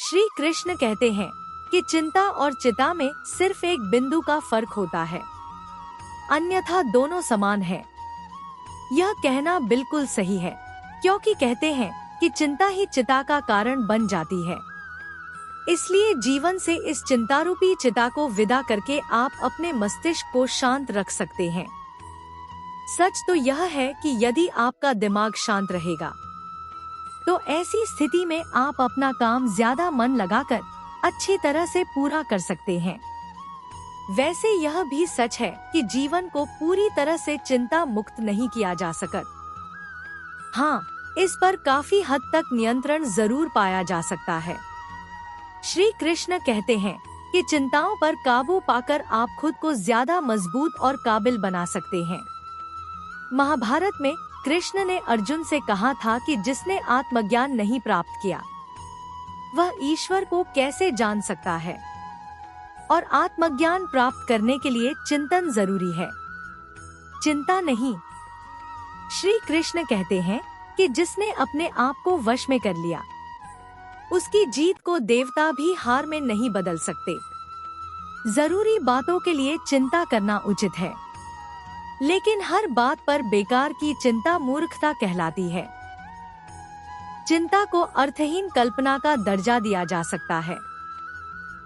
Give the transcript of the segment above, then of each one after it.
श्री कृष्ण कहते हैं कि चिंता और चिता में सिर्फ एक बिंदु का फर्क होता है, अन्यथा दोनों समान है। यह कहना बिल्कुल सही है, क्योंकि कहते हैं कि चिंता ही चिता का कारण बन जाती है। इसलिए जीवन से इस चिंतारूपी चिता को विदा करके आप अपने मस्तिष्क को शांत रख सकते हैं। सच तो यह है कि यदि आपका दिमाग शांत रहेगा तो ऐसी स्थिति में आप अपना काम ज्यादा मन लगाकर अच्छी तरह से पूरा कर सकते हैं। वैसे यह भी सच है कि जीवन को पूरी तरह से चिंता मुक्त नहीं किया जा सकता। हाँ, इस पर काफी हद तक नियंत्रण जरूर पाया जा सकता है। श्री कृष्ण कहते हैं कि चिंताओं पर काबू पाकर आप खुद को ज्यादा मजबूत और काबिल बना सकते हैं। महाभारत में कृष्ण ने अर्जुन से कहा था कि जिसने आत्मज्ञान नहीं प्राप्त किया वह ईश्वर को कैसे जान सकता है, और आत्मज्ञान प्राप्त करने के लिए चिंतन जरूरी है, चिंता नहीं। श्री कृष्ण कहते हैं कि जिसने अपने आप को वश में कर लिया उसकी जीत को देवता भी हार में नहीं बदल सकते। जरूरी बातों के लिए चिंता करना उचित है, लेकिन हर बात पर बेकार की चिंता मूर्खता कहलाती है। चिंता को अर्थहीन कल्पना का दर्जा दिया जा सकता है।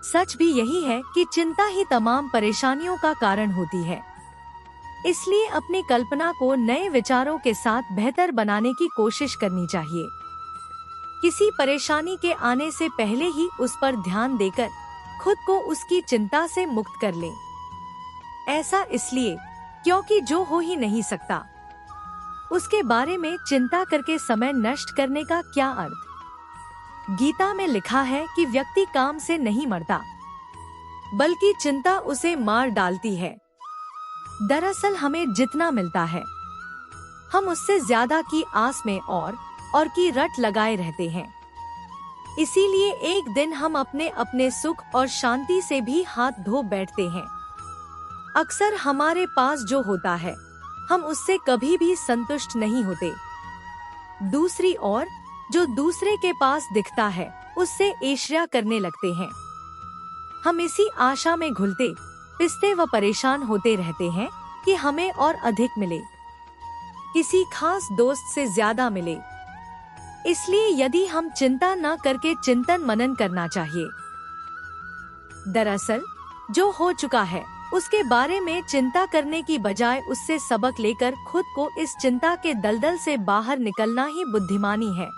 सच भी यही है कि चिंता ही तमाम परेशानियों का कारण होती है। इसलिए अपनी कल्पना को नए विचारों के साथ बेहतर बनाने की कोशिश करनी चाहिए। किसी परेशानी के आने से पहले ही उस पर ध्यान देकर खुद को उसकी चिंता से मुक्त कर लें। ऐसा इसलिए क्योंकि जो हो ही नहीं सकता उसके बारे में चिंता करके समय नष्ट करने का क्या अर्थ। गीता में लिखा है कि व्यक्ति काम से नहीं मरता, बल्कि चिंता उसे मार डालती है। दरअसल हमें जितना मिलता है हम उससे ज्यादा की आस में और की रट लगाए रहते हैं। इसीलिए एक दिन हम अपने सुख और शांति से भी हाथ धो बैठते हैं। अक्सर हमारे पास जो होता है हम उससे कभी भी संतुष्ट नहीं होते। दूसरी ओर जो दूसरे के पास दिखता है उससे ईर्ष्या करने लगते हैं। हम इसी आशा में घुलते पिसते व परेशान होते रहते हैं कि हमें और अधिक मिले, किसी खास दोस्त से ज्यादा मिले। इसलिए यदि हम चिंता न करके चिंतन मनन करना चाहिए। दरअसल जो हो चुका है उसके बारे में चिंता करने की बजाय उससे सबक लेकर खुद को इस चिंता के दलदल से बाहर निकलना ही बुद्धिमानी है।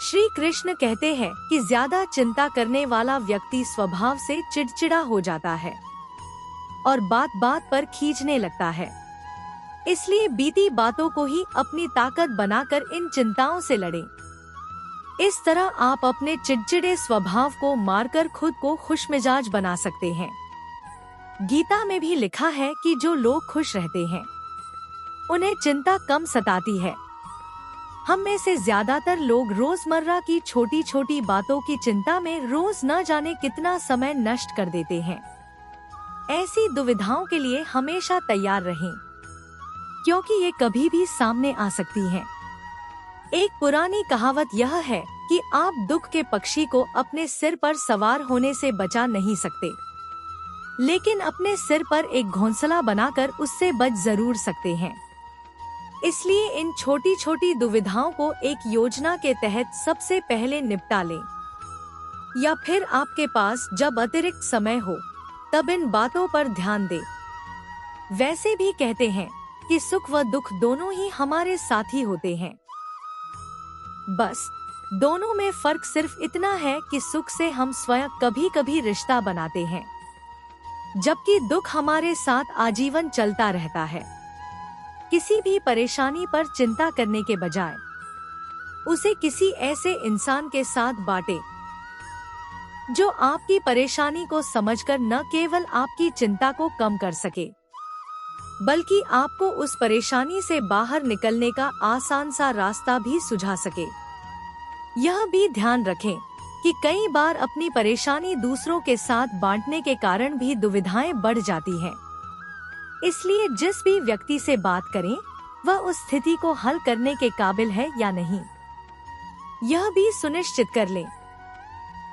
श्री कृष्ण कहते हैं कि ज्यादा चिंता करने वाला व्यक्ति स्वभाव से चिड़चिड़ा हो जाता है और बात बात पर खींचने लगता है। इसलिए बीती बातों को ही अपनी ताकत बनाकर इन चिंताओं से लड़ें। इस तरह आप अपने चिड़चिड़े स्वभाव को मारकर खुद को खुशमिजाज बना सकते हैं। गीता में भी लिखा है कि जो लोग खुश रहते हैं उन्हें चिंता कम सताती है। हम में से ज्यादातर लोग रोजमर्रा की छोटी छोटी बातों की चिंता में रोज न जाने कितना समय नष्ट कर देते हैं। ऐसी दुविधाओं के लिए हमेशा तैयार रहें, क्योंकि ये कभी भी सामने आ सकती हैं। एक पुरानी कहावत यह है कि आप दुख के पक्षी को अपने सिर पर सवार होने से बचा नहीं सकते, लेकिन अपने सिर पर एक घोंसला बनाकर उससे बच जरूर सकते हैं। इसलिए इन छोटी छोटी दुविधाओं को एक योजना के तहत सबसे पहले निपटा लें, या फिर आपके पास जब अतिरिक्त समय हो तब इन बातों पर ध्यान दें। वैसे भी कहते हैं कि सुख व दुख दोनों ही हमारे साथी होते हैं। बस दोनों में फर्क सिर्फ इतना है कि सुख से हम स्वयं कभी कभी रिश्ता बनाते हैं, जबकि दुख हमारे साथ आजीवन चलता रहता है। किसी भी परेशानी पर चिंता करने के बजाय उसे किसी ऐसे इंसान के साथ बांटे जो आपकी परेशानी को समझकर न केवल आपकी चिंता को कम कर सके, बल्कि आपको उस परेशानी से बाहर निकलने का आसान सा रास्ता भी सुझा सके। यह भी ध्यान रखें कि कई बार अपनी परेशानी दूसरों के साथ बांटने के कारण भी दुविधाएं बढ़ जाती हैं। इसलिए जिस भी व्यक्ति से बात करें वह उस स्थिति को हल करने के काबिल है या नहीं, यह भी सुनिश्चित कर लें।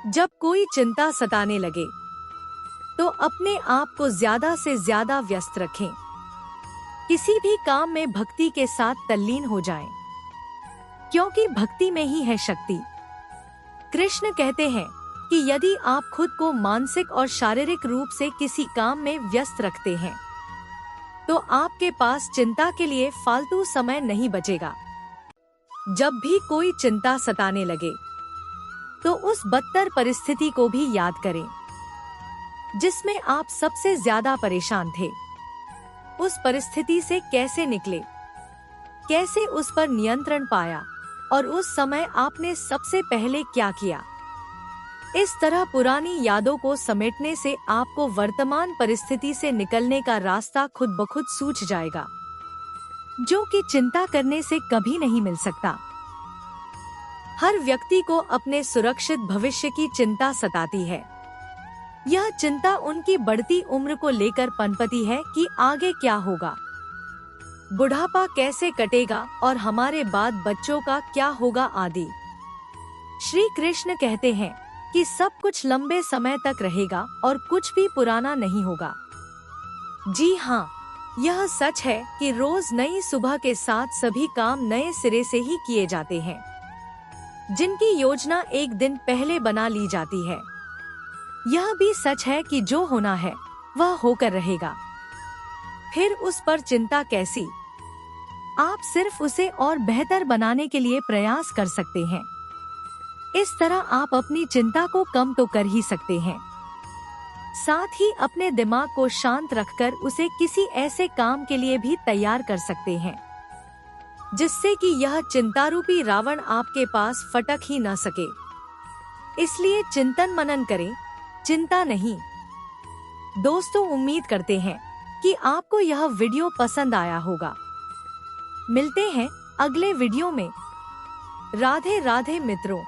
जब कोई चिंता सताने लगे तो अपने आप को ज्यादा से ज्यादा व्यस्त रखें। किसी भी काम में भक्ति के साथ तल्लीन हो जाएं, क्योंकि भक्ति में ही है शक्ति। कृष्ण कहते हैं कि यदि आप खुद को मानसिक और शारीरिक रूप से किसी काम में व्यस्त रखते हैं तो आपके पास चिंता के लिए फालतू समय नहीं बचेगा। जब भी कोई चिंता सताने लगे तो उस बदतर परिस्थिति को भी याद करें जिसमें आप सबसे ज्यादा परेशान थे। उस परिस्थिति से कैसे निकले, कैसे उस पर नियंत्रण पाया और उस समय आपने सबसे पहले क्या किया। इस तरह पुरानी यादों को समेटने से आपको वर्तमान परिस्थिति से निकलने का रास्ता खुद ब खुद सूझ जाएगा, जो कि चिंता करने से कभी नहीं मिल सकता। हर व्यक्ति को अपने सुरक्षित भविष्य की चिंता सताती है। यह चिंता उनकी बढ़ती उम्र को लेकर पनपती है कि आगे क्या होगा, बुढ़ापा कैसे कटेगा और हमारे बाद बच्चों का क्या होगा आदि। श्री कृष्ण कहते हैं कि सब कुछ लंबे समय तक रहेगा और कुछ भी पुराना नहीं होगा। जी हाँ, यह सच है कि रोज नई सुबह के साथ सभी काम नए सिरे से ही किए जाते हैं, जिनकी योजना एक दिन पहले बना ली जाती है। यह भी सच है कि जो होना है वह होकर रहेगा, फिर उस पर चिंता कैसी। आप सिर्फ उसे और बेहतर बनाने के लिए प्रयास कर सकते हैं। इस तरह आप अपनी चिंता को कम तो कर ही सकते हैं, साथ ही अपने दिमाग को शांत रखकर उसे किसी ऐसे काम के लिए भी तैयार कर सकते हैं जिससे कि यह चिंतारूपी रावण आपके पास फटक ही न सके। इसलिए चिंतन मनन करें, चिंता नहीं। दोस्तों, उम्मीद करते हैं कि आपको यह वीडियो पसंद आया होगा। मिलते हैं अगले वीडियो में। राधे राधे मित्रों।